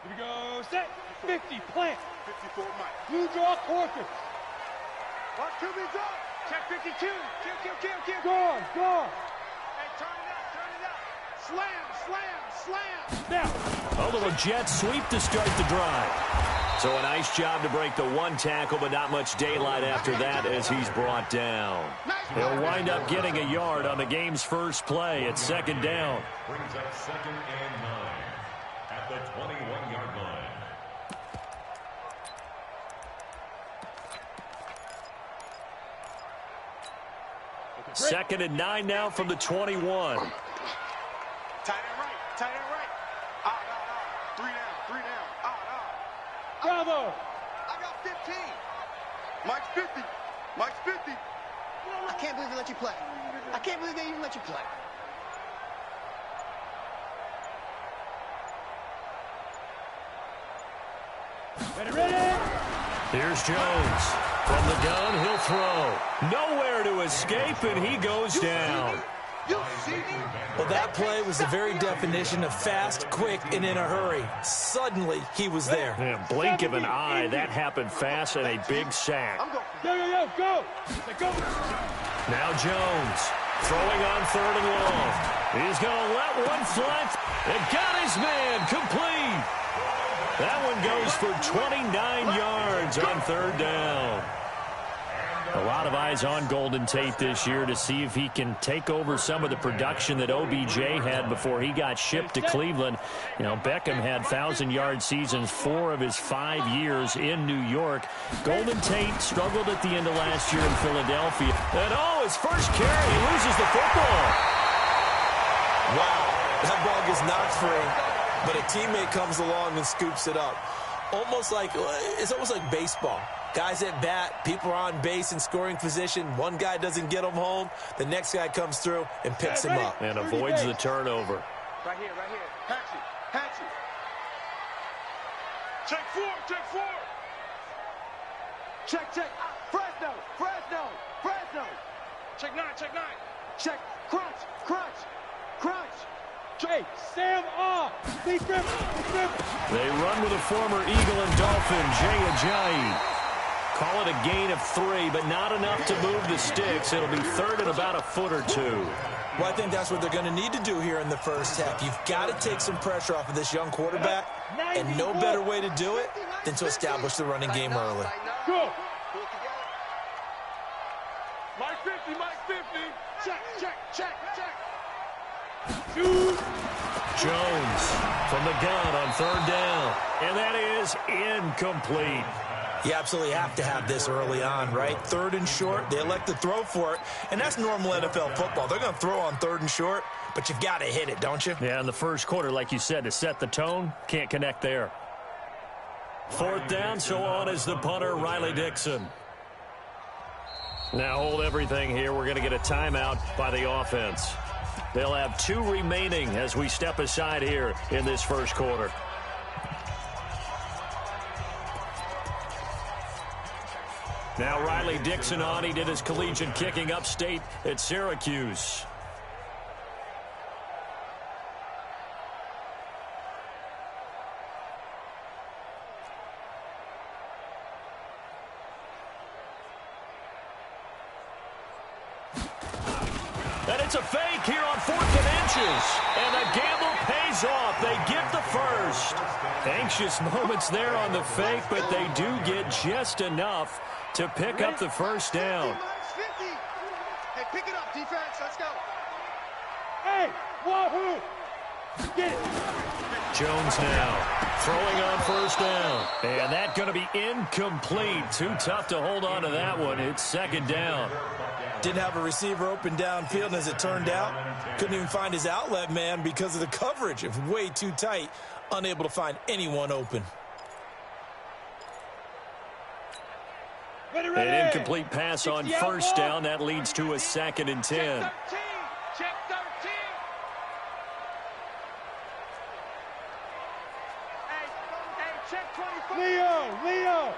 Here we go, set, 50, plant. 54, Mike. Blue draw, quarter. Watch QB draw. Check 52. Kill. Gone. Hey, turn it up. Slam. Now. A little jet sweep to start the drive. So a nice job to break the one tackle, but not much daylight after that as he's brought down. He'll wind up getting a yard on the game's first play at second down. Brings up 2nd and 9 at the 21-yard line. Second and 9 now from the 21. Tight end right. Out. 3 down. Out. Bravo. I got 15. Mike's 50. I can't believe they let you play. I can't believe they even let you play. Ready. Here's Jones. From the gun, he'll throw. Nowhere to escape, and he goes down. Well, that play was the very definition of fast, quick, and in a hurry. Suddenly, he was there. Yeah, blink of an eye, that happened fast and a big sack. Go. Now Jones throwing on 3rd and long. He's going to let one fly. And got his man complete. That one goes for 29 yards on 3rd down. A lot of eyes on Golden Tate this year to see if he can take over some of the production that OBJ had before he got shipped to Cleveland. You know, Beckham had 1,000-yard seasons 4 of his 5 years in New York. Golden Tate struggled at the end of last year in Philadelphia. And, his first carry, he loses the football. Wow, that ball gets knocked free, but a teammate comes along and scoops it up. It's almost like baseball. Guys at bat, people are on base in scoring position. One guy doesn't get him home. The next guy comes through and picks him up. And avoids the turnover. Right here. Hatchet. Check 4. Check. Fresno. Check 9. Check. Crunch. Hey, Sam off. Big grip. They run with a former Eagle and Dolphin, Jay Ajayi. Call it a gain of 3, but not enough to move the sticks. It'll be 3rd and about a foot or 2. Well, I think that's what they're going to need to do here in the first half. You've got to take some pressure off of this young quarterback, and no better way to do it than to establish the running game early. Go. Mike 50. Check. Shoot. Jones from the gun on 3rd down. And that is incomplete. You absolutely have to have this early on, right? 3rd and short, they elect to throw for it, and that's normal NFL football. They're going to throw on 3rd and short, but you've got to hit it, don't you? Yeah, in the first quarter, like you said, to set the tone, can't connect there. 4th down, so on is the punter, Riley Dixon. Now hold everything here. We're going to get a timeout by the offense. They'll have 2 remaining as we step aside here in this first quarter. Now Riley Dixon on. He did his collegiate kicking upstate at Syracuse. And it's a fake here on 4th and inches. And the gamble pays off. They get the first. Anxious moments there on the fake, but they do get just enough to pick up the first down. 50. Hey, pick it up, defense. Let's go. Hey, wahoo. Get it. Jones now throwing on 1st down. And that's going to be incomplete. Too tough to hold on to that one. It's 2nd down. Didn't have a receiver open downfield, and as it turned out, couldn't even find his outlet man because of the coverage. It was way too tight, unable to find anyone open. An incomplete pass on 1st down. That leads to a 2nd and 10. Check 13. Hey, check 25. Leo.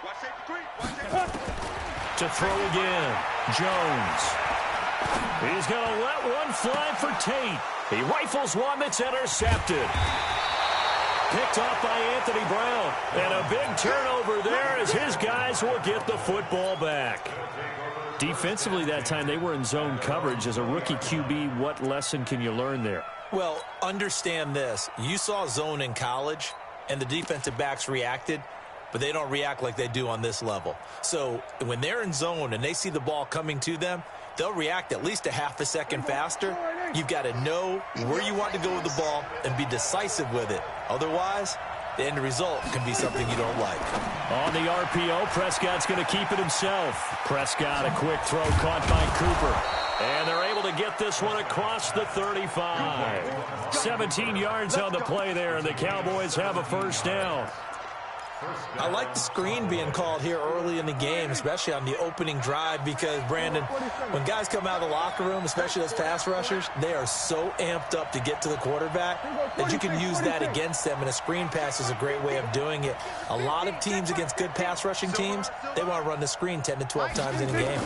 Watch safety creep. To throw again, Jones. He's going to let one fly for Tate. He rifles one that's intercepted. Picked off by Anthony Brown. And a big turnover there as his guys will get the football back. Defensively that time, they were in zone coverage. As a rookie QB, what lesson can you learn there? Well, understand this. You saw zone in college, and the defensive backs reacted, but they don't react like they do on this level. So when they're in zone and they see the ball coming to them, they'll react at least a half a second faster. You've got to know where you want to go with the ball and be decisive with it. Otherwise, the end result can be something you don't like. On the RPO, Prescott's going to keep it himself. Prescott, a quick throw caught by Cooper. And they're able to get this one across the 35. 17 yards on the play there, and the Cowboys have a first down. I like the screen being called here early in the game, especially on the opening drive, because, Brandon, when guys come out of the locker room, especially those pass rushers, they are so amped up to get to the quarterback that you can use that against them, and a screen pass is a great way of doing it. A lot of teams against good pass rushing teams, they want to run the screen 10 to 12 times in a game.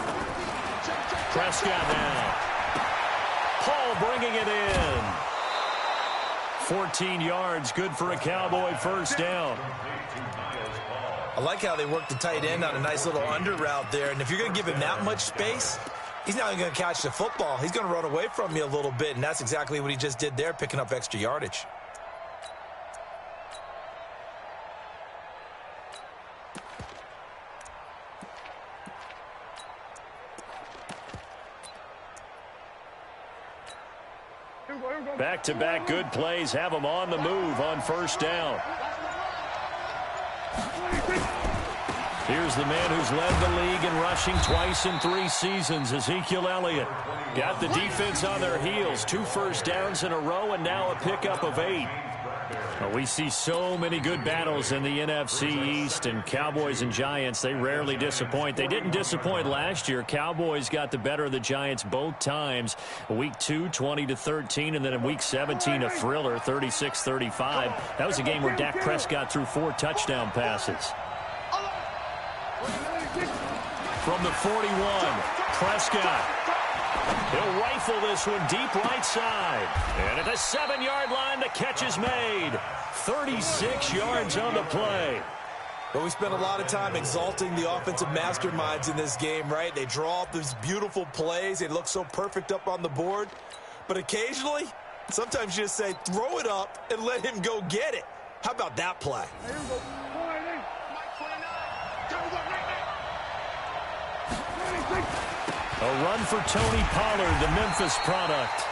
Prescott now. Paul bringing it in. 14 yards, good for a Cowboy first down. I like how they work the tight end on a nice little under route there. And if you're going to give him that much space, he's not going to catch the football. He's going to run away from you a little bit, and that's exactly what he just did there, picking up extra yardage. Back-to-back good plays have them on the move on first down. Here's the man who's led the league in rushing twice in 3 seasons, Ezekiel Elliott. Got the defense on their heels. 2 first downs in a row, and now a pickup of 8. Well, we see so many good battles in the NFC East, and Cowboys and Giants, they rarely disappoint. They didn't disappoint last year. Cowboys got the better of the Giants both times. Week 2, 20-13, and then in Week 17, a thriller, 36-35. That was a game where Dak Prescott threw 4 touchdown passes. From the 41, Prescott. He'll rifle this one deep right side. And at the 7-yard line, the catch is made. 36 yards on the play. But we spent a lot of time exalting the offensive masterminds in this game, right? They draw up these beautiful plays. They look so perfect up on the board. But occasionally, sometimes you just say, throw it up and let him go get it. How about that play? A run for Tony Pollard, the Memphis product.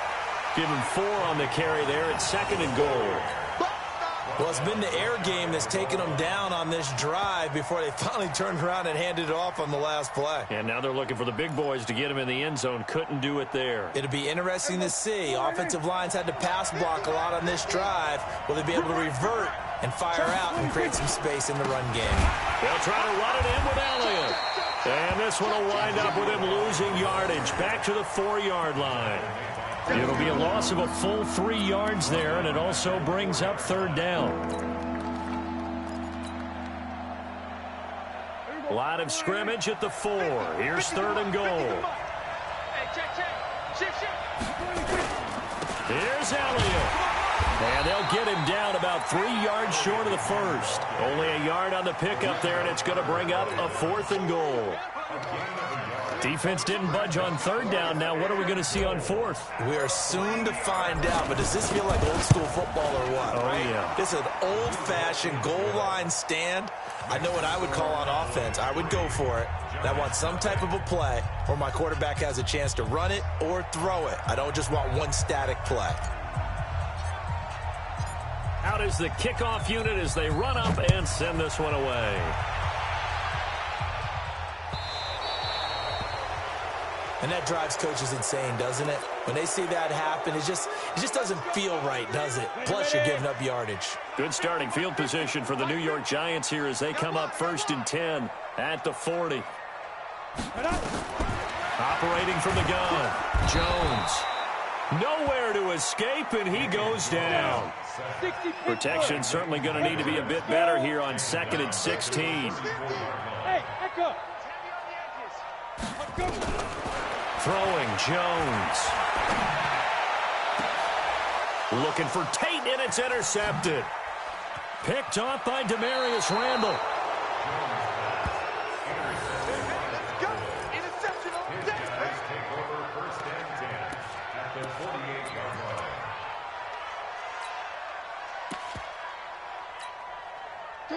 Give him 4 on the carry there at 2nd and goal. Well, it's been the air game that's taken them down on this drive before they finally turned around and handed it off on the last play. And now they're looking for the big boys to get him in the end zone. Couldn't do it there. It'll be interesting to see. Offensive lines had to pass block a lot on this drive. Will they be able to revert and fire out and create some space in the run game? They'll try to run it in with Elliott. And this one will wind up with him losing yardage back to the 4-yard line. It'll be a loss of a full 3 yards there, and it also brings up 3rd down. Line of scrimmage at the 4. Here's 3rd and goal. Here's Elliott. And they'll get him down about 3 yards short of the first. Only a yard on the pickup there, and it's going to bring up a 4th and goal. Defense didn't budge on 3rd down. Now what are we going to see on 4th? We are soon to find out, but does this feel like old school football or what? Oh, right? yeah. This is an old-fashioned goal line stand. I know what I would call on offense. I would go for it. And I want some type of a play where my quarterback has a chance to run it or throw it. I don't just want one static play. Out is the kickoff unit as they run up and send this one away. And that drives coaches insane, doesn't it? When they see that happen, it just doesn't feel right, does it? Plus, you're giving up yardage. Good starting field position for the New York Giants here as they come up 1st and 10 at the 40. Operating from the gun, Jones. Nowhere to escape, and he goes down. Protection certainly going to need to be a bit better here on 2nd and 16. Hey, echo. Throwing, Jones. Looking for Tate, and it's intercepted. Picked off by Demarius Randall. Let's go. Interception on deck. Take over first and 10 at the 48-yard line. Go,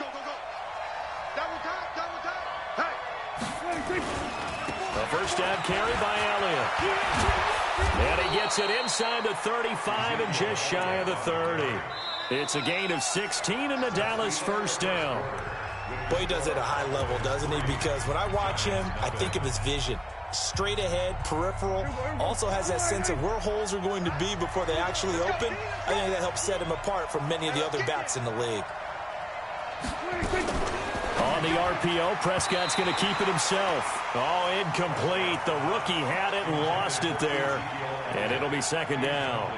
go, go. Double time. Hey. The first down carry by Elliott. And he gets it inside the 35 and just shy of the 30. It's a gain of 16 and the Dallas first down. Boy, he does it at a high level, doesn't he? Because when I watch him, I think of his vision. Straight ahead, peripheral. Also has that sense of where holes are going to be before they actually open. I think that helps set him apart from many of the other backs in the league. On the RPO, Prescott's going to keep it himself. Oh, incomplete. The rookie had it and lost it there. And it'll be second down.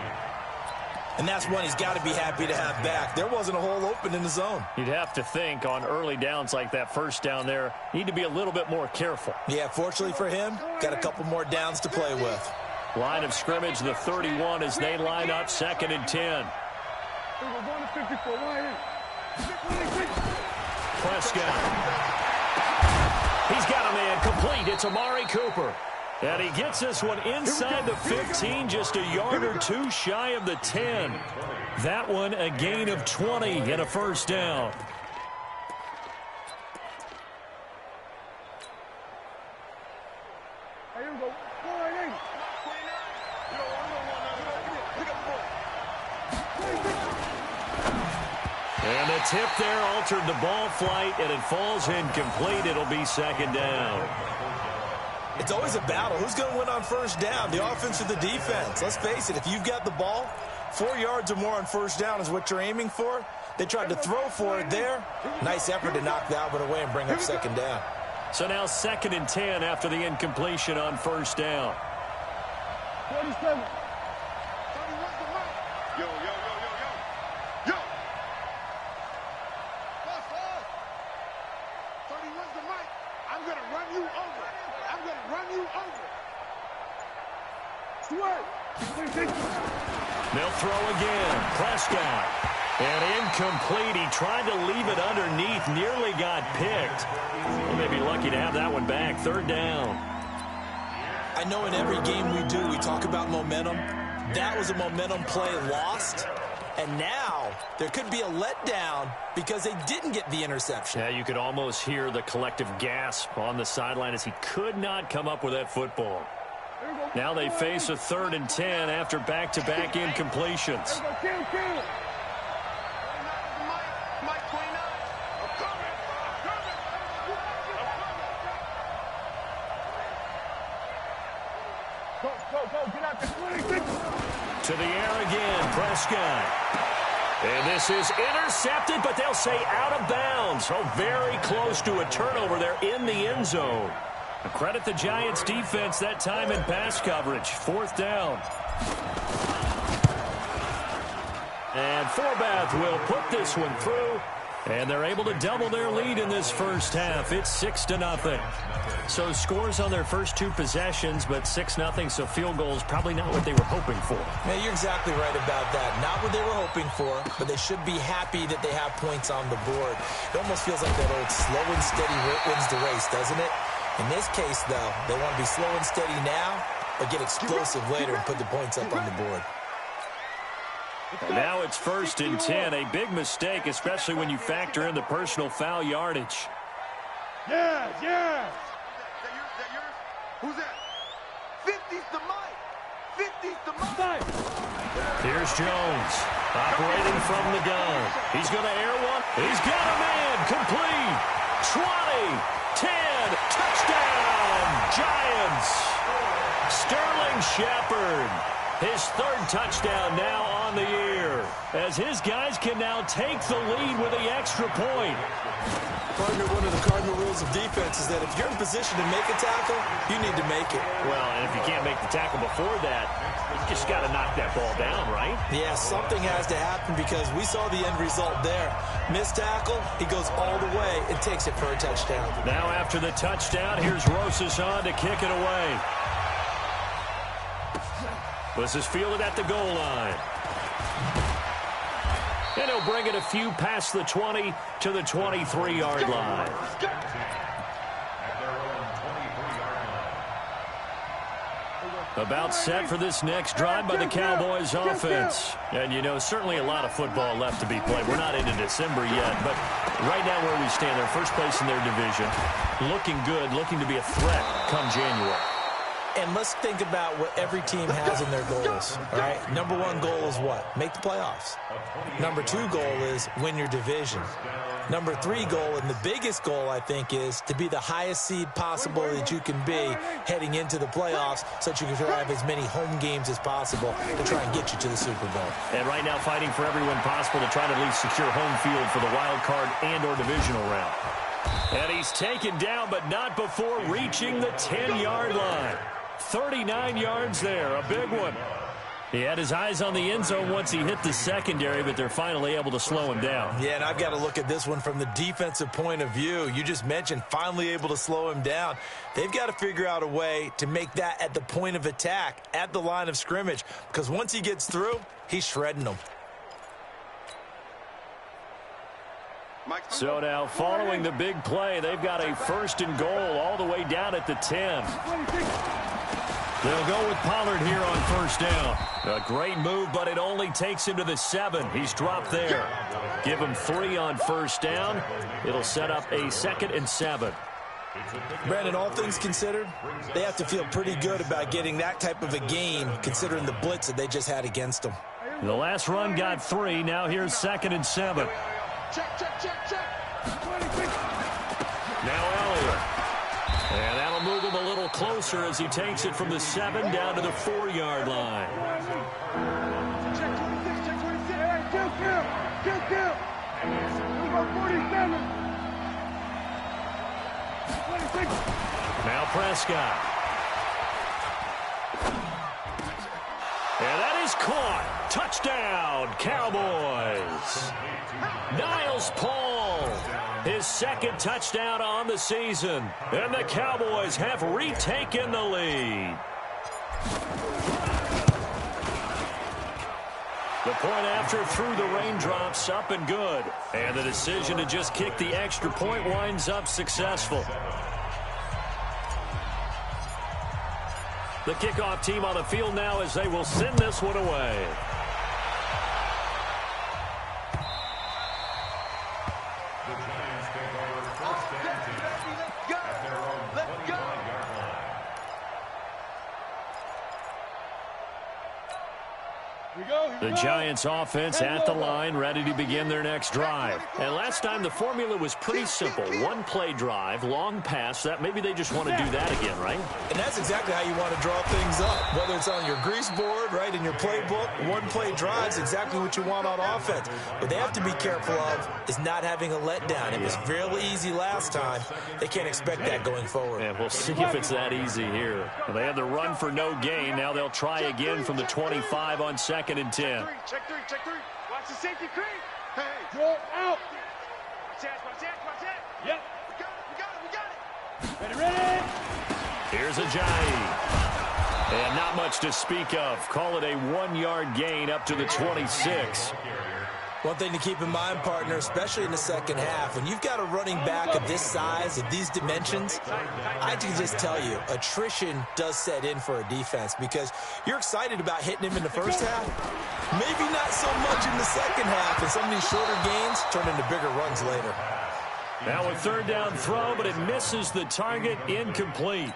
And that's one he's got to be happy to have back. There wasn't a hole open in the zone. You'd have to think on early downs like that first down there, need to be a little bit more careful. Yeah, fortunately for him, got a couple more downs to play with. Line of scrimmage, the 31 as they line up second and 10. Prescott. He's got a man complete. It's Amari Cooper. And he gets this one inside the 15, just a yard or two shy of the 10. That one a gain of 20 and a first down. And the tip there altered the ball flight, and it falls incomplete. It'll be second down. It's always a battle. Who's going to win on first down, the offense or the defense? Let's face it, if you've got the ball, 4 yards or more on first down is what you're aiming for. They tried to throw for it there. Nice effort to knock that one away and bring up second down. So now second and 10 after the incompletion on first down. 47. Yo. The mic. I'm going to run you over. They'll throw again. Prescott. And incomplete. He tried to leave it underneath. Nearly got picked. Well, may be lucky to have that one back. Third down. I know in every game we do, we talk about momentum. That was a momentum play lost. And now there could be a letdown because they didn't get the interception. Yeah, you could almost hear the collective gasp on the sideline as he could not come up with that football. Now they face a third and 10 after back-to-back incompletions. To the air again, Prescott. And this is intercepted, but they'll say out of bounds. Oh, very close to a turnover there in the end zone. Credit the Giants defense that time in pass coverage. Fourth down. And Forbath will put this one through. And they're able to double their lead in this first half. It's 6-0. So scores on their first two possessions, but 6-0, so field goals probably not what they were hoping for. Yeah, you're exactly right about that. Not what they were hoping for, but they should be happy that they have points on the board. It almost feels like that old slow and steady wins the race, doesn't it? In this case, though, they want to be slow and steady now, but get explosive later and put the points up on the board. And now it's first and 10. A big mistake, especially when you factor in the personal foul yardage. Yeah. Is that yours? Who's that? 50's the mic. 50's the mic. Here's Jones, operating from the gun. He's going to air one. He's got a man. Complete. 20, 10, touchdown, Giants. Sterling Shepard. His third touchdown now on the year, as his guys can now take the lead with the extra point. Partner, one of the cardinal rules of defense is that if you're in position to make a tackle, you need to make it. Well, and if you can't make the tackle before that, you just got to knock that ball down, right? Yeah, something has to happen because we saw the end result there. Missed tackle, he goes all the way and takes it for a touchdown. Now after the touchdown, here's Rosas on to kick it away. This is fielded at the goal line. he'll bring it a few past the 20 to the 23-yard line. About set for this next drive by the Cowboys offense. And, you know, certainly a lot of football left to be played. We're not into December yet, but right now where we stand, they're first place in their division. Looking good, looking to be a threat come January. And let's think about what every team has in their goals, all right? Number one goal is what? Make the playoffs. Number two goal is win your division. Number three goal, and the biggest goal, I think, is to be the highest seed possible that you can be heading into the playoffs so that you can have as many home games as possible to try and get you to the Super Bowl. And right now fighting for everyone possible to try to at least secure home field for the wild card and or divisional round. And he's taken down, but not before reaching the 10-yard line. 39 yards there, a big one. He had his eyes on the end zone once he hit the secondary, but they're finally able to slow him down. Yeah, and I've got to look at this one from the defensive point of view. You just mentioned finally able to slow him down. They've got to figure out a way to make that at the point of attack, at the line of scrimmage, because once he gets through, he's shredding them. So now following the big play, they've got a 1st and goal all the way down at the 10. They'll go with Pollard here on 1st down. A great move, but it only takes him to the 7. He's dropped there. Give him 3 on 1st down. It'll set up a 2nd and 7. Brandon, all things considered, they have to feel pretty good about getting that type of a game considering the blitz that they just had against them. The last run got 3. Now here's 2nd and 7. Now Elliott. And that'll move him a little closer as he takes it from the 7 down to the 4-yard line. Check 26, check 26. Hey, kill. 47. 26. Now Prescott. And that is caught. Touchdown, Cowboys. Niles Paul, his 2nd touchdown on the season. And the Cowboys have retaken the lead. The point after through the raindrops, up and good. And the decision to just kick the extra point winds up successful. The kickoff team on the field now as they will send this one away. The Giants offense at the line, ready to begin their next drive. And last time the formula was pretty simple. 1-play drive, long pass. That maybe they just want to do that again, right? And that's exactly how you want to draw things up. Whether it's on your grease board, right, in your playbook, 1-play drive is exactly what you want on offense. What they have to be careful of is not having a letdown. It was fairly easy last time. They can't expect that going forward. And we'll see if it's that easy here. Well, they had the run for no gain. Now they'll try again from the 25 on 2nd and 10. Check three. Watch the safety creep. Hey, draw out. Watch that. Yep. We got it. Ready. Here's Ajayi. And not much to speak of. Call it a 1-yard gain up to the 26. One thing to keep in mind, partner, especially in the second half, when you've got a running back of this size, of these dimensions, I can just tell you, attrition does set in for a defense because you're excited about hitting him in the first half. Maybe not so much in the second half, and some of these shorter gains turn into bigger runs later. Now a 3rd down throw, but it misses the target, incomplete.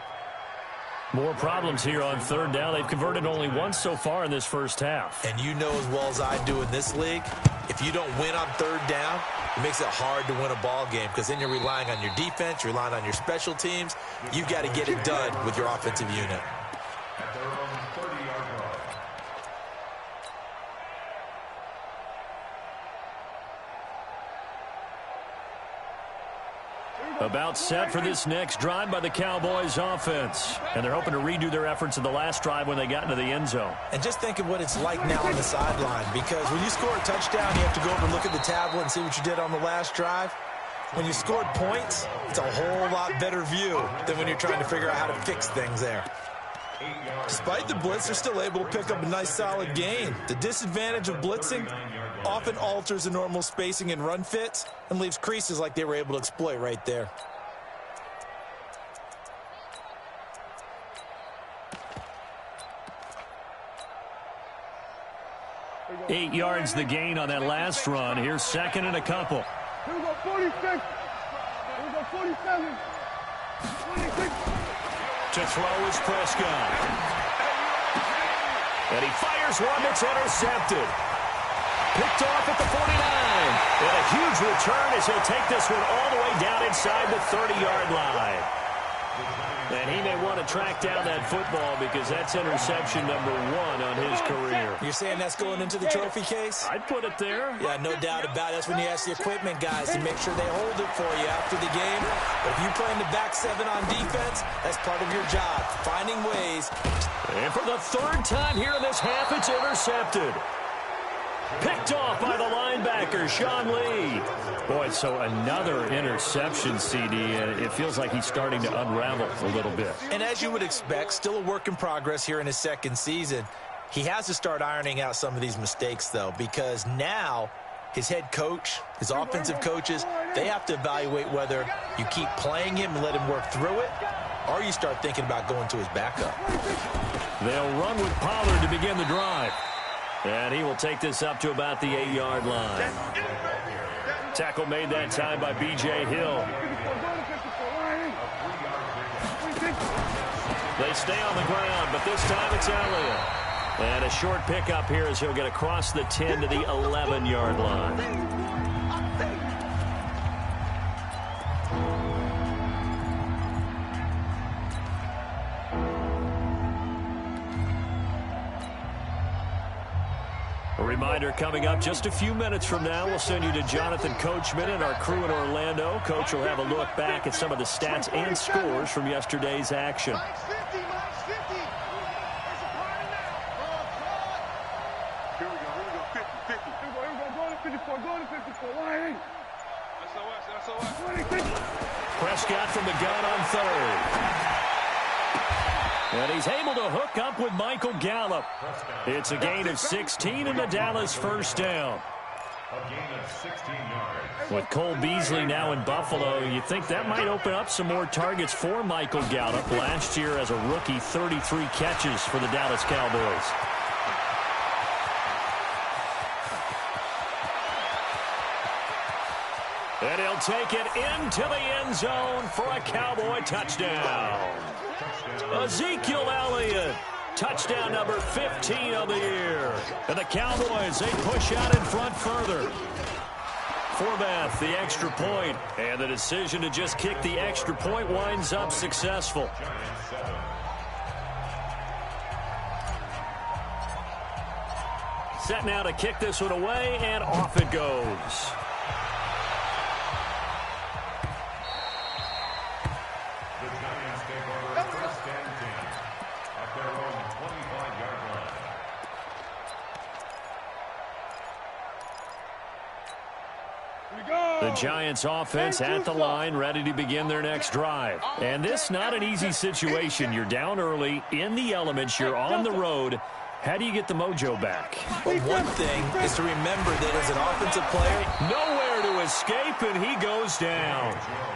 More problems here on 3rd down. They've converted only once so far in this first half. And you know as well as I do in this league, if you don't win on 3rd down, it makes it hard to win a ball game because then you're relying on your defense, you're relying on your special teams. You've got to get it done with your offensive unit. About set for this next drive by the Cowboys offense. And they're hoping to redo their efforts in the last drive when they got into the end zone. And just think of what it's like now on the sideline, because when you score a touchdown, you have to go over and look at the tablet and see what you did on the last drive. When you scored points, it's a whole lot better view than when you're trying to figure out how to fix things there. Despite the blitz, they're still able to pick up a nice solid gain. The disadvantage of blitzing, often alters the normal spacing and run fits and leaves creases like they were able to exploit right there. 8 yards the gain on that last run. Here's second and a couple. Here we go, 46. Here we go, 47. 26. To throw is Prescott. And he fires one that's intercepted. Picked off at the 49. And a huge return as he'll take this one all the way down inside the 30-yard line. And he may want to track down that football because that's interception number 1 on his career. You're saying that's going into the trophy case? I'd put it there. Yeah, no doubt about it. That's when you ask the equipment guys to make sure they hold it for you after the game. But if you play in the back 7 on defense, that's part of your job, finding ways. And for the 3rd time here in this half, it's intercepted. Picked off by the linebacker, Sean Lee. Boy, so another interception, CD, and it feels like he's starting to unravel a little bit. And as you would expect, still a work in progress here in his 2nd season. He has to start ironing out some of these mistakes, though, because now his head coach, his offensive coaches, they have to evaluate whether you keep playing him and let him work through it, or you start thinking about going to his backup. They'll run with Pollard to begin the drive. And he will take this up to about the 8-yard line. Tackle made that time by B.J. Hill. They stay on the ground, but this time it's Elliott. And a short pickup here as he'll get across the 10 to the 11-yard line. A reminder coming up just a few minutes from now, we'll send you to Jonathan Coachman and our crew in Orlando. Coach will have a look back at some of the stats and scores from yesterday's action. Minus 50, minus 50. There's a party now. Here we go, 50, 50. Here we go, go to 54, go to 54. Why? That's all right. 26. Prescott from the gun on 3rd. And he's able to hook up with Michael Gallup. It's a gain of 16 and a Dallas 1st down. A gain of 16 yards. With Cole Beasley now in Buffalo, you think that might open up some more targets for Michael Gallup. Last year as a rookie, 33 catches for the Dallas Cowboys. And he'll take it into the end zone for a Cowboy touchdown. Ezekiel Elliott, touchdown number 15 of the year. And the Cowboys, they push out in front further. Forbath, the extra point, and the decision to just kick the extra point winds up successful. Set now to kick this one away, and off it goes. The Giants offense at the line, ready to begin their next drive. And this not an easy situation. You're down early, in the elements, you're on the road. How do you get the mojo back? Well, one thing is to remember that as an offensive player, nowhere to escape, and he goes down.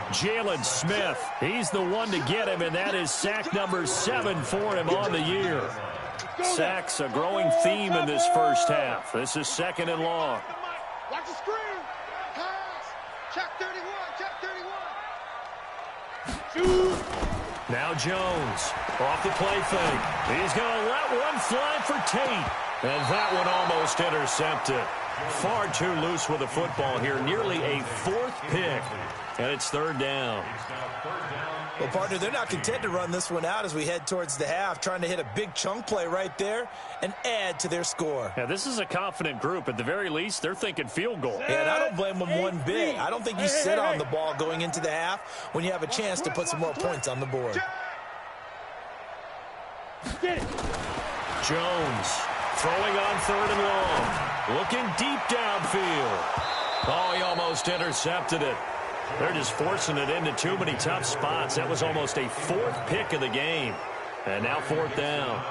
Jalen Smith, he's the one to get him, and that is sack number 7 for him on the year. Sacks, a growing theme in this first half. This is 2nd and long. Watch the screen. Check 31, check 31. Shoot. Now Jones, off the play fake. He's going to let one fly for Tate. And that one almost intercepted. Far too loose with the football here. Nearly a 4th pick. And it's 3rd down. well, partner, they're not content to run this one out as we head towards the half, trying to hit a big chunk play right there and add to their score. Yeah, this is a confident group. At the very least, they're thinking field goal. Yeah, and I don't blame them one bit. I don't think you sit on the ball going into the half when you have a chance to put some more points on the board. Jones throwing on 3rd and long. Looking deep downfield. Oh, he almost intercepted it. They're just forcing it into too many tough spots. That was almost a 4th pick of the game. And now 4th down.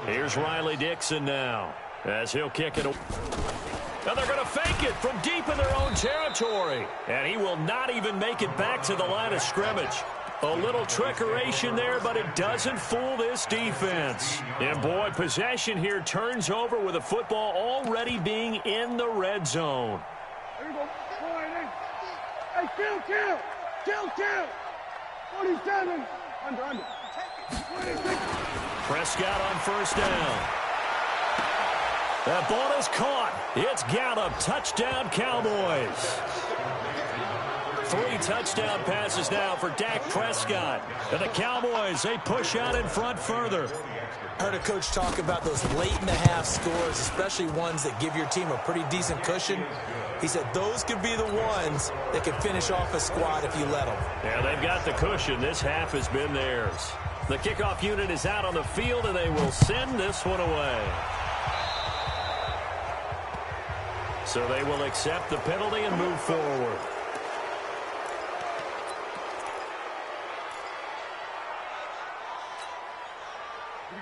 Here's Riley Dixon now as he'll kick it. Now they're going it from deep in their own territory. And he will not even make it back to the line of scrimmage. A little trickeration there, but it doesn't fool this defense. And, boy, possession here turns over with the football already being in the red zone. There you go. Hey, kill. 47. Under. Prescott on first down. That ball is caught. It's Gallup. Touchdown, Cowboys. 3 touchdown passes now for Dak Prescott. And the Cowboys, they push out in front further. I heard a coach talk about those late-in-the-half scores, especially ones that give your team a pretty decent cushion. He said those could be the ones that can finish off a squad if you let them. Yeah, they've got the cushion. This half has been theirs. The kickoff unit is out on the field, and they will send this one away. So they will accept the penalty and move forward.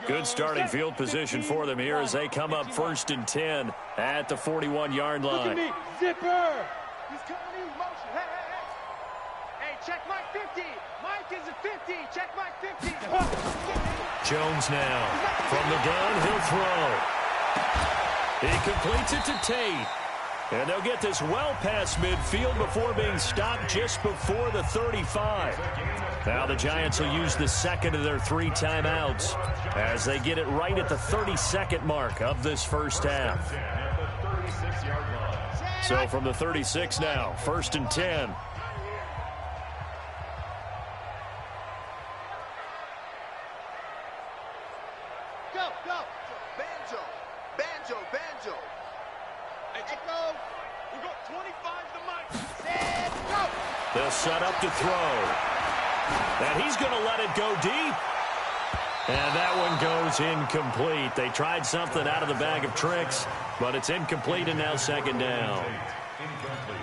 Good starting field position for them here as they come up 1st and 10 at the 41-yard line. Look at me, zipper. He's coming in motion. Hey, check Mike 50. Mike is a 50. Check Mike 50. Jones now. From the gun, he'll throw. He completes it to Tate. And they'll get this well past midfield before being stopped just before the 35. Now the Giants will use the second of their 3 timeouts as they get it right at the 32nd mark of this first half. So from the 36 now, 1st and 10. Go. Banjo. Echo. We got 25 to Mike. Set, go. They'll set up to throw. And he's going to let it go deep. And that one goes incomplete. They tried something out of the bag of tricks, but it's incomplete and now 2nd down.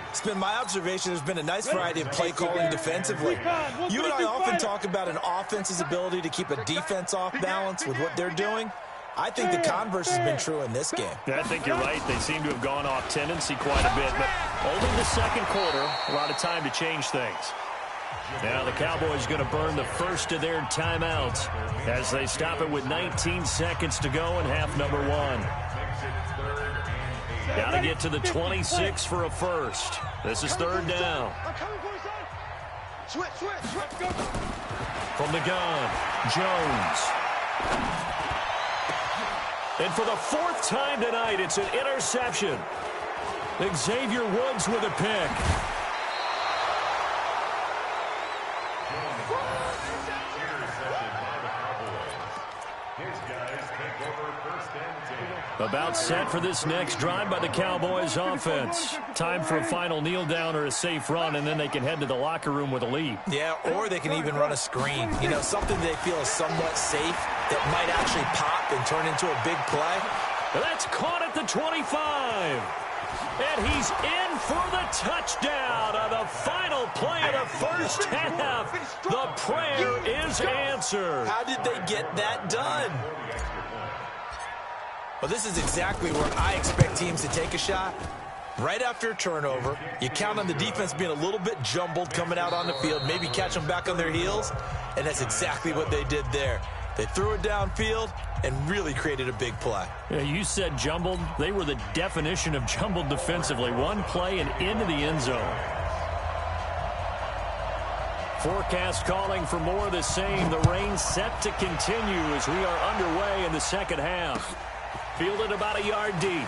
It's been my observation there's been a nice variety of play calling defensively. You and I often talk about an offense's ability to keep a defense off balance with what they're doing. I think the converse has been true in this game. I think you're right. They seem to have gone off tendency quite a bit, but only the 2nd quarter, a lot of time to change things. Now the Cowboys going to burn the first of their timeouts as they stop it with 19 seconds to go in half number 1. Got to get to the 26 for a first. This is 3rd down. Switch. From the gun, Jones. And for the 4th time tonight, it's an interception. Xavier Woods with a pick. About set for this next drive by the Cowboys offense. Time for a final kneel down or a safe run, and then they can head to the locker room with a lead. Yeah, or they can even run a screen. You know, something they feel is somewhat safe that might actually pop and turn into a big play. That's caught at the 25. And he's in for the touchdown on the final play of the first half. The prayer is answered. How did they get that done? Well, this is exactly where I expect teams to take a shot. Right after a turnover, you count on the defense being a little bit jumbled coming out on the field, maybe catch them back on their heels, and that's exactly what they did there. They threw it downfield and really created a big play. Yeah, you said jumbled. They were the definition of jumbled defensively. One play and into the end zone. Forecast calling for more of the same. The rain set to continue as we are underway in the 2nd half. Fielded about a yard deep.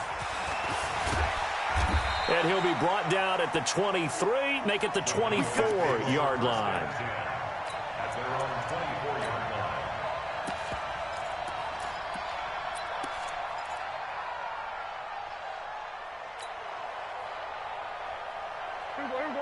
And he'll be brought down at the 23, make it the 24-yard line. That's their own 24-yard line.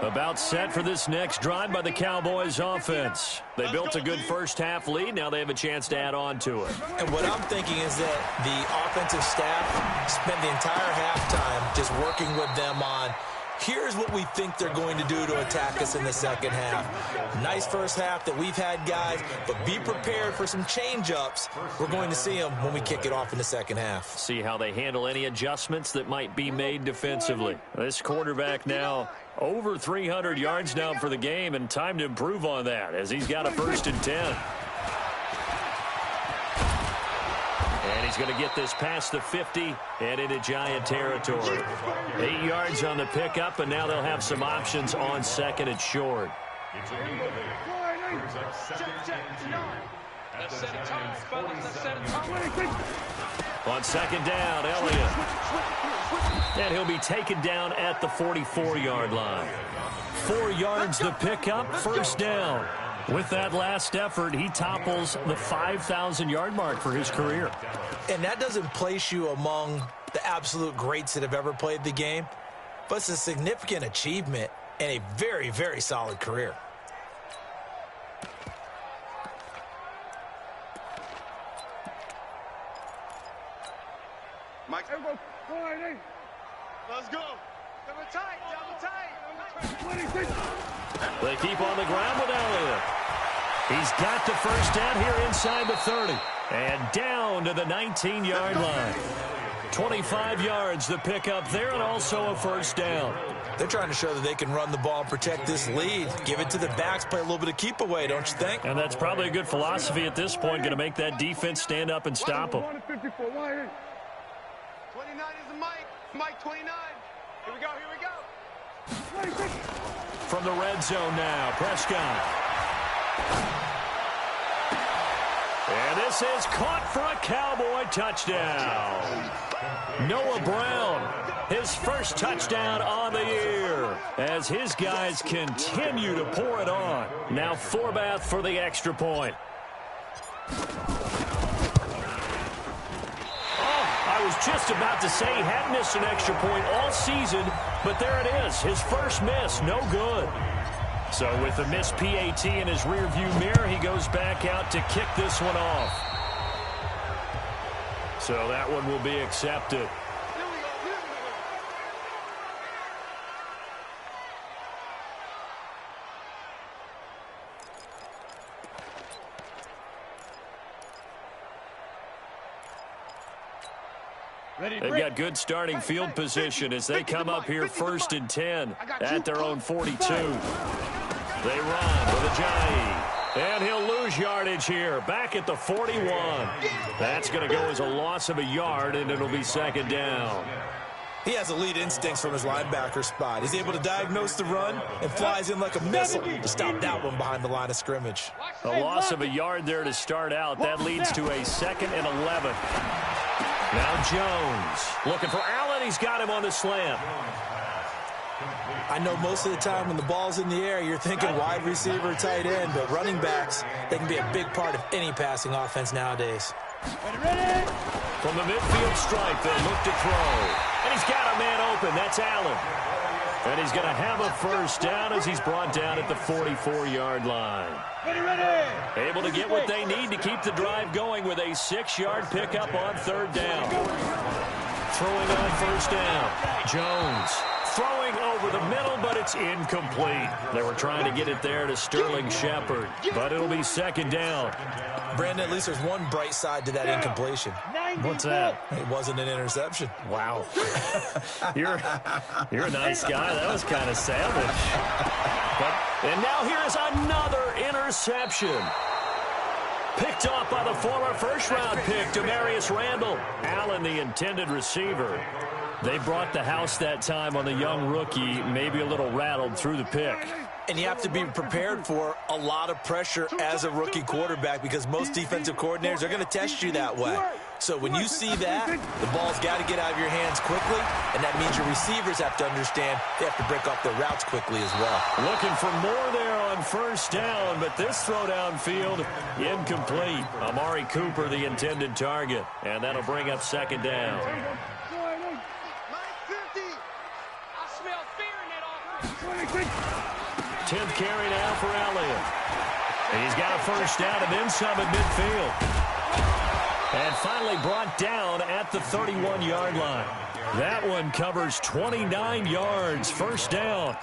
About set for this next drive by the Cowboys offense. They built a good first half lead. Now they have a chance to add on to it. And what I'm thinking is that the offensive staff spent the entire halftime just working with them on Here's what we think they're going to do to attack us in the second half. Nice first half that we've had, guys, but be prepared for some change-ups. We're going to see them when we kick it off in the second half. See how they handle any adjustments that might be made defensively. This quarterback now over 300 yards now for the game, and time to improve on that as he's got a 1st and 10. And he's going to get this past the 50 and into Giant territory. 8 yards on the pickup, and now they'll have some options on 2nd and short. On 2nd down, Elliott. And he'll be taken down at the 44-yard line. 4 yards the pickup, 1st down. With that last effort, he topples the 5,000-yard mark for his career. And that doesn't place you among the absolute greats that have ever played the game, but it's a significant achievement and a very, very solid career. Mike. Let's go. Double tight, double tight. They keep on the ground with Elliott. He's got the 1st down here inside the 30. And down to the 19-yard line. 25 yards the pickup there, and also a 1st down. They're trying to show that they can run the ball and protect this lead. Give it to the backs, play a little bit of keep away, don't you think? And that's probably a good philosophy at this point, going to make that defense stand up and stop them. 29 is the Mike. Mike 29. Here we go, here we go. From the red zone now, Prescott. And this is caught for a Cowboy touchdown. Noah Brown, his 1st touchdown on the year, as his guys continue to pour it on. Now Forbath for the extra point. I was just about to say he hadn't missed an extra point all season, but there it is. His 1st miss, no good. So with the missed PAT in his rearview mirror, he goes back out to kick this one off. So that one will be accepted. They've got good starting field position as they come up here 1st and 10 at their own 42. They run with Ajayi. And he'll lose yardage here, back at the 41. That's going to go as a loss of a yard, and it'll be 2nd down. He has elite instincts from his linebacker spot. He's able to diagnose the run and flies in like a missile to stop that one behind the line of scrimmage. A loss of a yard there to start out. That leads to a 2nd and 11. Now Jones looking for Allen. He's got him on the slant. I know most of the time when the ball's in the air, you're thinking wide receiver, tight end, but running backs, they can be a big part of any passing offense nowadays. From the midfield stripe, they look to throw. And he's got a man open. That's Allen. And he's going to have a 1st down as he's brought down at the 44-yard line. Able to get what they need to keep the drive going with a 6-yard pickup on 3rd down. Throwing on 1st down. Jones throwing over the middle, but it's incomplete. They were trying to get it there to Sterling Shepard, but it'll be 2nd down. Brandon, at least there's one bright side to that incompletion. What's that? It wasn't an interception. Wow. You're a nice guy. That was kind of savage. And now here's another interception. Picked off by the former 1st-round pick, Demarius Randall. Allen, the intended receiver. They brought the house that time on the young rookie, maybe a little rattled through the pick. And you have to be prepared for a lot of pressure as a rookie quarterback because most defensive coordinators are going to test you that way. So when you see that, the ball's got to get out of your hands quickly, and that means your receivers have to understand they have to break off their routes quickly as well. Looking for more there on 1st down, but this throw downfield incomplete. Amari Cooper, the intended target, and that'll bring up 2nd down. 10th carry now for Elliott. And he's got a 1st down and then some at midfield. And finally brought down at the 31-yard line. That one covers 29 yards, first down.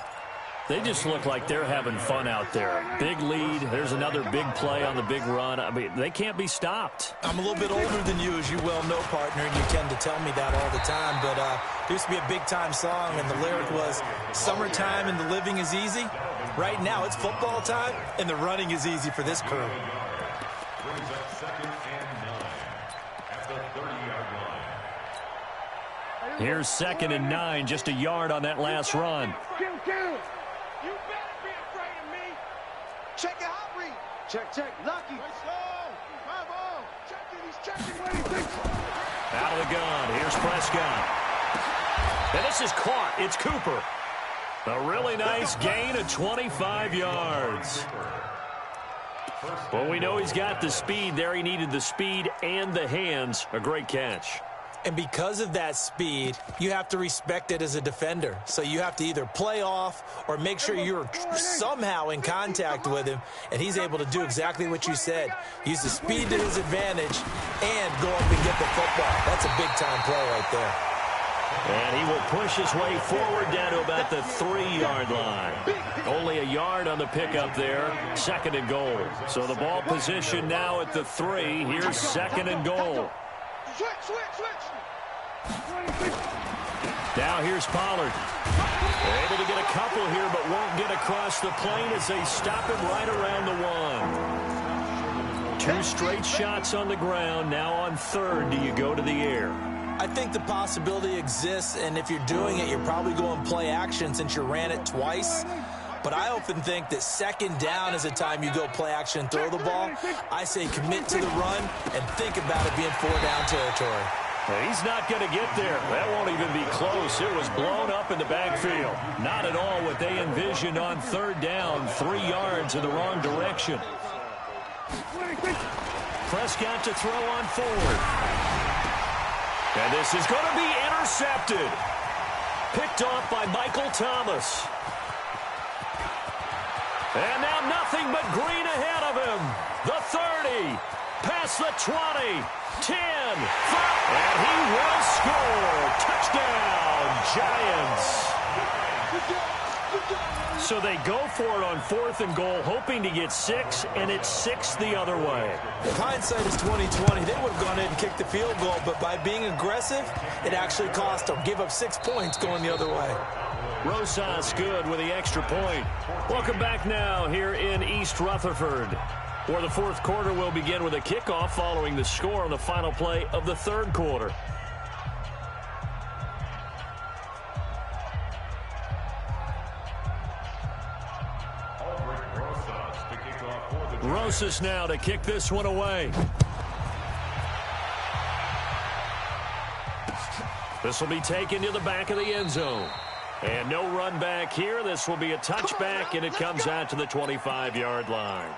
They just look like they're having fun out there. Big lead. There's another big play on the big run. I mean, they can't be stopped. I'm a little bit older than you, as you well know, partner, and you tend to tell me that all the time. But there used to be a big-time song, and the lyric was, "Summertime and the living is easy." Right now, it's football time, and the running is easy for this crew. Brings up 2nd and 9 at the 30-yard line. Here's 2nd and 9, just a yard on that last run. You better be afraid of me. Check it out, Reed. Check, lucky. Let's go. Come on. Check it, he's checking what he thinks. Out of the gun. Here's Prescott. And this is caught. It's Cooper. A really nice gain of 25 yards. Well, we know he's got the speed there. He needed the speed and the hands. A great catch. And because of that speed, you have to respect it as a defender. So you have to either play off or make sure you're somehow in contact with him, and he's able to do exactly what you said. Use the speed to his advantage and go up and get the football. That's a big-time play right there. And he will push his way forward down to about the 3-yard line. Only a yard on the pickup there. 2nd and goal. So the ball position now at the 3. Here's 2nd and goal. Switch. Now here's Pollard. Able to get a couple here, but won't get across the plane as they stop him right around the 1. 2 straight shots on the ground. Now on 3rd, do you go to the air? I think the possibility exists, and if you're doing it, you're probably going play action since you ran it twice. But I often think that 2nd down is a time you go play action and throw the ball. I say commit to the run and think about it being 4-down territory. He's not going to get there. That won't even be close. It was blown up in the backfield. Not at all what they envisioned on 3rd down. 3 yards in the wrong direction. Prescott to throw on 4th. And this is going to be intercepted. Picked off by Michael Thomas. And now nothing but green ahead of him. The 30. Past the 20. 10. 5. And he will score. Touchdown, Giants. So they go for it on 4th and goal, hoping to get 6, and it's 6 the other way. If hindsight is 20/20, they would have gone in and kicked the field goal, but by being aggressive, it actually cost them. Give up 6 points going the other way. Rosas good with the extra point. Welcome back now here in East Rutherford, where the 4th quarter will begin with a kickoff following the score on the final play of the 3rd quarter. Rosas now to kick this one away. This will be taken to the back of the end zone. And no run back here. This will be a touchback, and it comes out to the 25-yard line.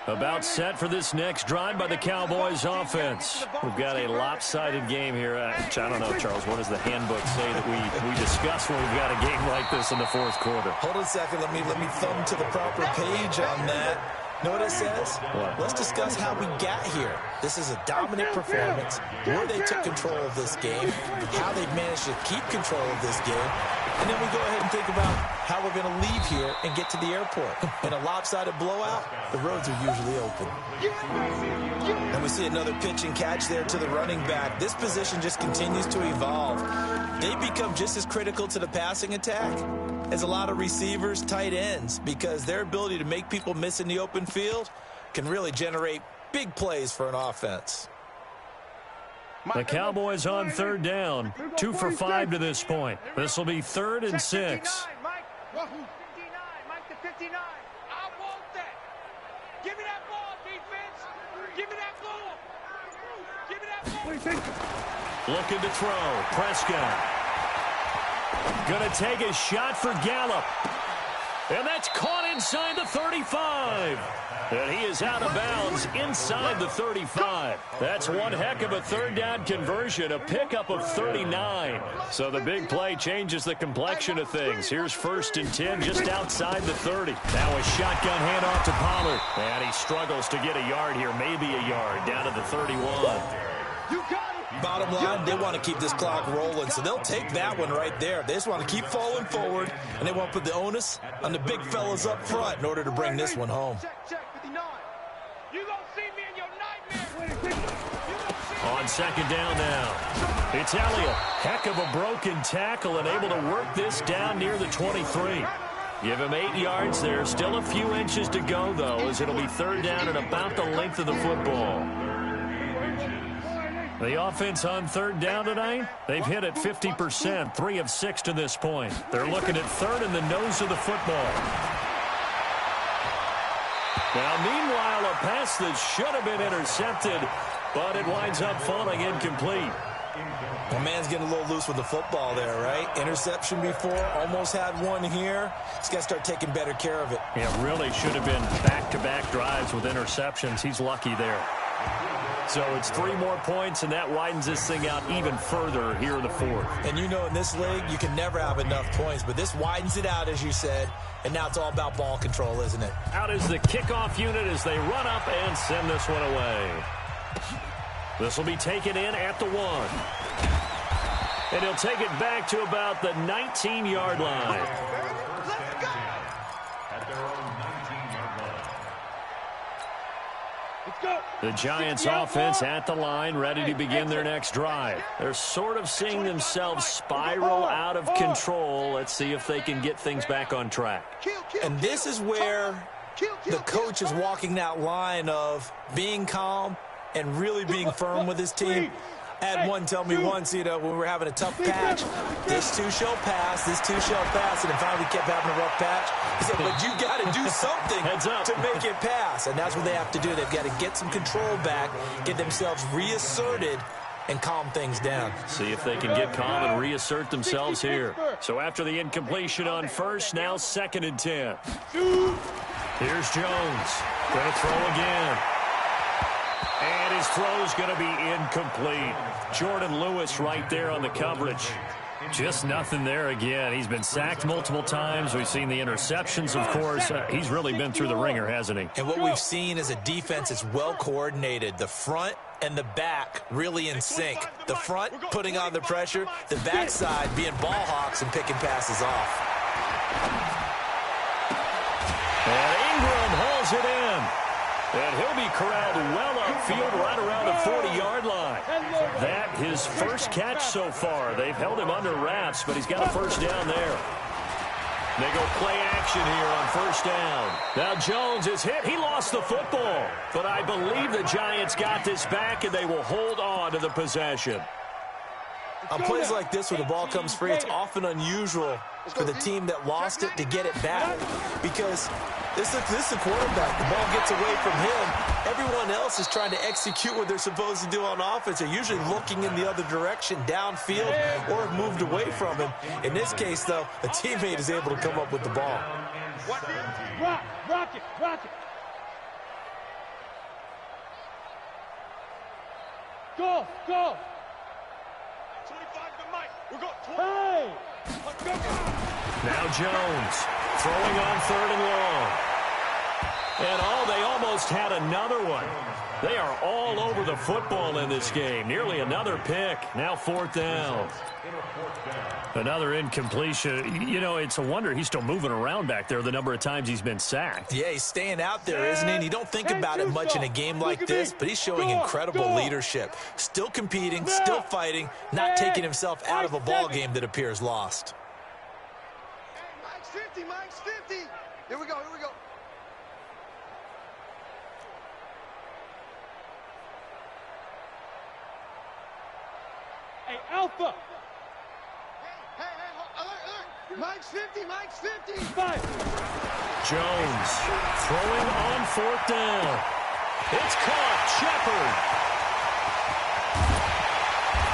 About set for this next drive by the Cowboys offense. We've got a lopsided game here. I don't know, Charles, what does the handbook say that we discuss when we've got a game like this in the 4th quarter? Hold on a second. Let me thumb to the proper page on that. Know what it says? What? Let's discuss how we got here. This is a dominant performance, where they took control of this game, how they've managed to keep control of this game, and then we go ahead and think about how we're going to leave here and get to the airport. In a lopsided blowout, the roads are usually open. And we see another pitch and catch there to the running back. This position just continues to evolve. They become just as critical to the passing attack as a lot of receivers, tight ends, because their ability to make people miss in the open field can really generate big plays for an offense. The Cowboys on 3rd down. 2 for 5 to this point. This will be 3rd and 6. Mike. 59. Mike to 59. I want that. Give me that ball, defense. Give me that ball. Give me that ball. Looking to throw. Prescott. Going to take a shot for Gallup. And that's caught inside the 35. And he is out of bounds inside the 35. That's one heck of a 3rd down conversion, a pickup of 39. So the big play changes the complexion of things. Here's 1st and 10 just outside the 30. Now a shotgun handoff to Pollard. And he struggles to get a yard here, maybe a yard, down to the 31. bottom line, they want to keep this clock rolling, so they'll take that one right there. They just want to keep falling forward, and they want to put the onus on the big fellas up front in order to bring this one home. Check, 59. You gonna see me in your nightmares. On second down now. It's Elliott. Heck of a broken tackle and able to work this down near the 23. Give him 8 yards there. Still a few inches to go, though, as it'll be third down and about the length of the football. The offense on third down tonight, they've hit it 50%, 3 of 6 to this point. They're looking at third in the nose of the football. Now, meanwhile, a pass that should have been intercepted, but it winds up falling incomplete. Well, man's getting a little loose with the football there, right? Interception before, almost had one here. He's got to start taking better care of it. Yeah, really should have been back-to-back drives with interceptions. He's lucky there. So it's 3 more points, and that widens this thing out even further here in the fourth. And you know in this league, you can never have enough points, but this widens it out, as you said, and now it's all about ball control, isn't it? Out is the kickoff unit as they run up and send this one away. This will be taken in at the 1. And he'll take it back to about the 19-yard line. Let's go. At their own 19-yard line. Let's go. The Giants offense at the line, ready to begin their next drive. They're sort of seeing themselves spiral out of control. Let's see if they can get things back on track. And this is where the coach is walking that line of being calm and really being firm with his team. I had one tell me once, you know, when we were having a tough patch, this too shall pass, this too shall pass, and then finally kept having a rough patch. He said, but you got to do something to make it pass, and that's what they have to do. They've got to get some control back, get themselves reasserted, and calm things down. See if they can get calm and reassert themselves here. So after the incompletion on first, now 2nd and 10. Here's Jones. Going to throw again. And his throw's going to be incomplete. Jordan Lewis right there on the coverage. Just nothing there again. He's been sacked multiple times. We've seen the interceptions, of course. He's really been through the ringer, hasn't he? And what we've seen is a defense that's well coordinated. The front and the back really in sync. The front putting on the pressure, the backside being ball hawks and picking passes off. And Ingram hauls it in. And he'll be corralled well upfield right around the 40-yard line. That his first catch so far. They've held him under wraps, but he's got a first down there. They go play action here on first down. Now Jones is hit. He lost the football. But I believe the Giants got this back, and they will hold on to the possession. On plays like this where the ball comes free, it's often unusual for the team that lost it to get it back, because this is the quarterback. The ball gets away from him. Everyone else is trying to execute what they're supposed to do on offense. They're usually looking in the other direction, downfield, or have moved away from him. In this case, though, a teammate is able to come up with the ball. Rock it. Go. 25 to Mike. We're going 20. Hey. Let's go. Now Jones throwing on 3rd and long. And they almost had another one. They are all over the football in this game. Nearly another pick. Now 4th down. Another incompletion. You know, it's a wonder he's still moving around back there the number of times he's been sacked. Yeah, he's staying out there, isn't he? And you don't think about it much in a game like this, but he's showing incredible leadership. Still competing, still fighting, not taking himself out of a ball game that appears lost. Mike's 50. Here we go. Hey, Alpha. Hey, alert. Mike's 50. Jones throwing on 4th down. It's caught. Shepard.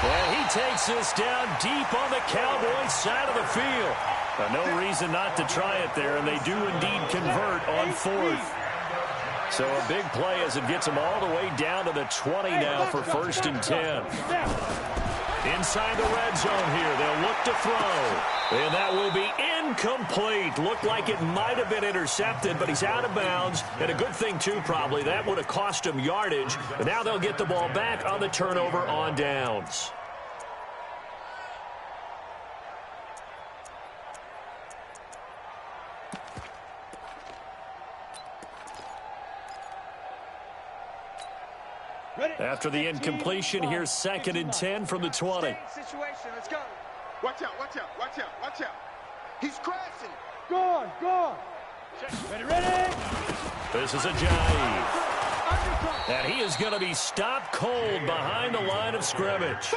And he takes this down deep on the Cowboys side of the field. But no reason not to try it there, and they do indeed convert on 4th. So a big play as it gets them all the way down to the 20 now for 1st and 10. Inside the red zone here, they'll look to throw. And that will be incomplete. Looked like it might have been intercepted, but he's out of bounds. And a good thing, too, probably. That would have cost him yardage. But now they'll get the ball back on the turnover on downs. After the incompletion, here's 2nd and 10 from the 20. Situation. Let's go. Watch out, watch out, watch out, watch out. He's crashing. Gone, gone. Ready, ready. This is a jive. And he is going to be stopped cold behind the line of scrimmage.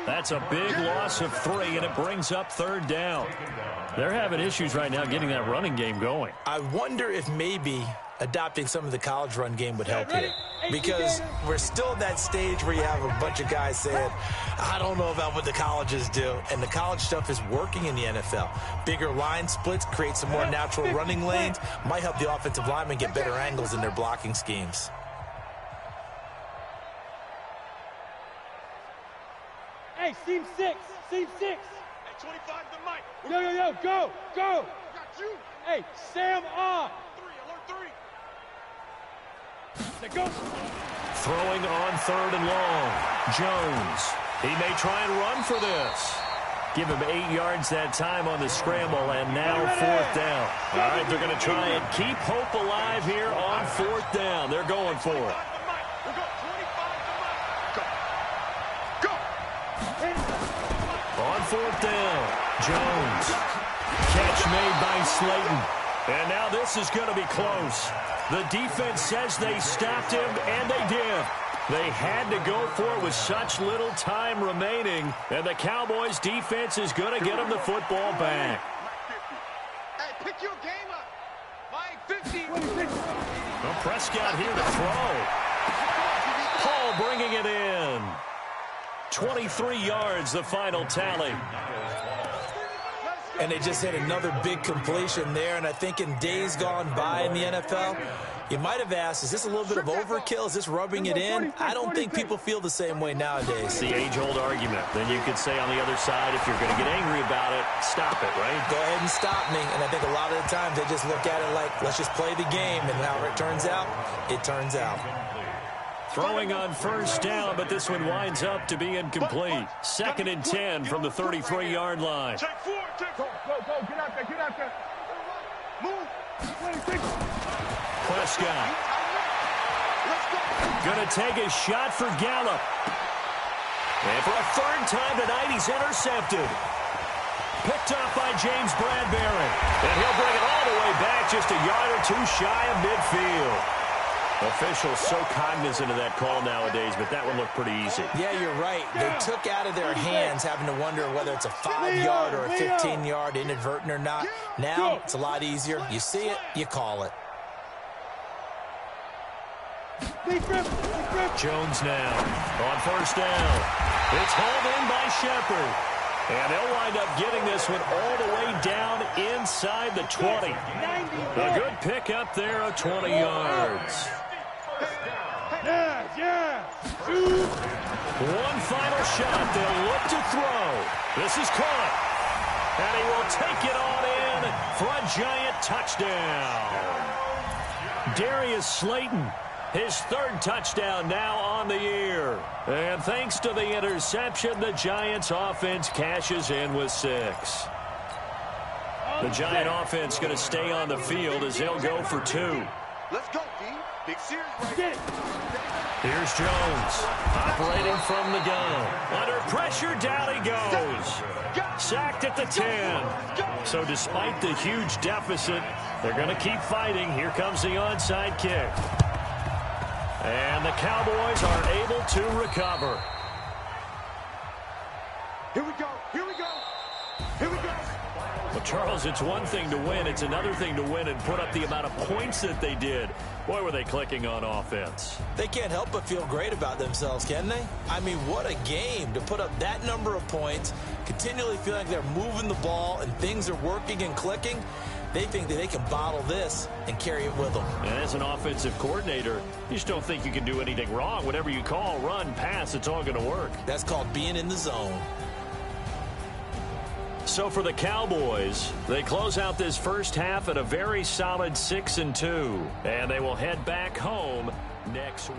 That's a big loss of 3, and it brings up 3rd down. They're having issues right now getting that running game going. I wonder if maybe adopting some of the college run game would help here, because we're still at that stage where you have a bunch of guys saying, I don't know about what the colleges do, and the college stuff is working in the NFL. Bigger line splits create some more natural running lanes, might help the offensive linemen get better angles in their blocking schemes. Hey, seam 6, seam 6. Hey, 25 to Mike. Yo, yo, yo, go, go. Got you. Hey, Sam on. 3, alert 3. Go. Throwing on 3rd and long. Jones. He may try and run for this. Give him 8 yards that time on the scramble, and now 4th down. All right, they're going to try and keep hope alive here on 4th down. They're going for it. We'll go 25 to Mike. Go. Go. On 4th down, Jones. Catch made by Slayton. And now this is going to be close. The defense says they stopped him, and they did. They had to go for it with such little time remaining, and the Cowboys' defense is going to get them the football back. Hey, pick your game up. Mike 50. Well, Prescott here to throw. Hall bringing it in. 23 yards, the final tally. And they just hit another big completion there. And I think in days gone by in the NFL, you might have asked, is this a little bit of overkill? Is this rubbing it in? I don't think people feel the same way nowadays. It's the age-old argument. Then you could say on the other side, if you're going to get angry about it, stop it, right? Go ahead and stop me. And I think a lot of the times they just look at it like, let's just play the game. And however it turns out, it turns out. Throwing on 1st down, but this one winds up to be incomplete. 2nd and 10 from the 33-yard line. Take 4, take 4. Go, get out there, get out there. Move. Prescott. Gonna take a shot for Gallup. And for a 3rd time tonight, he's intercepted. Picked up by James Bradbury. And he'll bring it all the way back, just a yard or 2 shy of midfield. Officials so cognizant of that call nowadays, but that one looked pretty easy. Yeah, you're right. They took out of their hands having to wonder whether it's a 5-yard or a 15-yard inadvertent or not. Now it's a lot easier. You see it, you call it. Jones now on 1st down. It's hauled in by Shepard. And they'll wind up getting this one all the way down inside the 20. A good pick up there of 20 yards. Yeah. One final shot. They'll look to throw. This is caught. And he will take it on in for a giant touchdown. Darius Slayton, his 3rd touchdown now on the year. And thanks to the interception, the Giants offense cashes in with 6. The Giant offense going to stay on the field as they'll go for 2. Let's go, D. Big series right. Here's Jones, operating from the gun. Under pressure, down he goes. Sacked at the 10. So despite the huge deficit, they're going to keep fighting. Here comes the onside kick. And the Cowboys are able to recover. Here we go, here we go, here we go. Well, Charles, it's one thing to win. It's another thing to win and put up the amount of points that they did. Boy, were they clicking on offense. They can't help but feel great about themselves, can they? I mean, what a game to put up that number of points, continually feel like they're moving the ball and things are working and clicking. They think that they can bottle this and carry it with them. And as an offensive coordinator, you just don't think you can do anything wrong. Whatever you call, run, pass, it's all going to work. That's called being in the zone. So for the Cowboys, they close out this first half at a very solid 6-2, and they will head back home next week.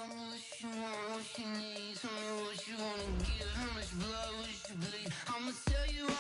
Tell me what you want, what you need. Tell me what you wanna give. How much blood would you bleed? I'ma tell you